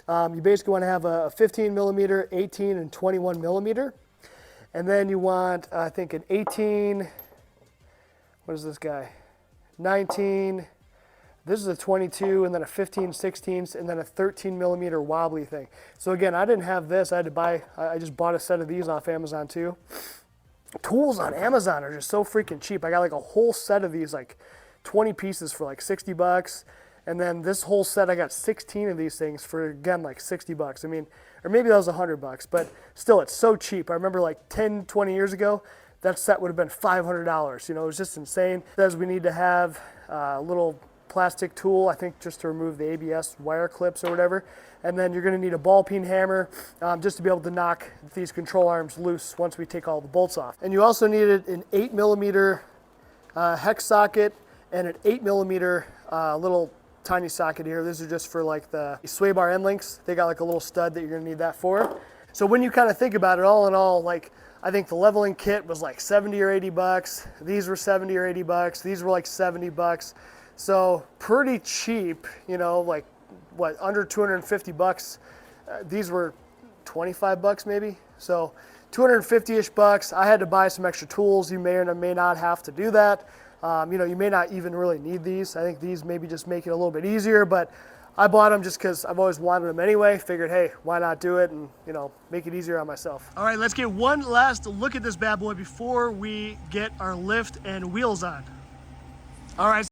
You basically want to have a 15 millimeter, 18, and 21 millimeter. And then you want, I think, an 18, what is this guy? 19, this is a 22, and then a 15 16, and then a 13 millimeter wobbly thing. So again, I didn't have this. I just bought a set of these off Amazon too. Tools on Amazon are just so freaking cheap. I got like a whole set of these, like 20 pieces for like 60 bucks. And then this whole set, I got 16 of these things for, again, like 60 bucks. I mean, or maybe that was 100 bucks, but still, it's so cheap. I remember like 10, 20 years ago, that set would have been $500. You know, it was just insane. It says we need to have a little plastic tool, I think just to remove the ABS wire clips or whatever. And then you're gonna need a ball peen hammer just to be able to knock these control arms loose once we take all the bolts off. And you also needed an 8 millimeter hex socket and an 8 millimeter little tiny socket here. These are just for like the sway bar end links. They got like a little stud that you're gonna need that for. So when you kind of think about it, all in all, like I think the leveling kit was like 70 or 80 bucks. These were 70 or 80 bucks. These were like 70 bucks. So pretty cheap, you know, like what, under 250 bucks. These were 25 bucks maybe. So 250-ish bucks. I had to buy some extra tools. You may or may not have to do that. You know, you may not even really need these. I think these maybe just make it a little bit easier, but I bought them just because I've always wanted them anyway. Figured, hey, why not do it and, you know, make it easier on myself. All right, let's get one last look at this bad boy before we get our lift and wheels on. All right.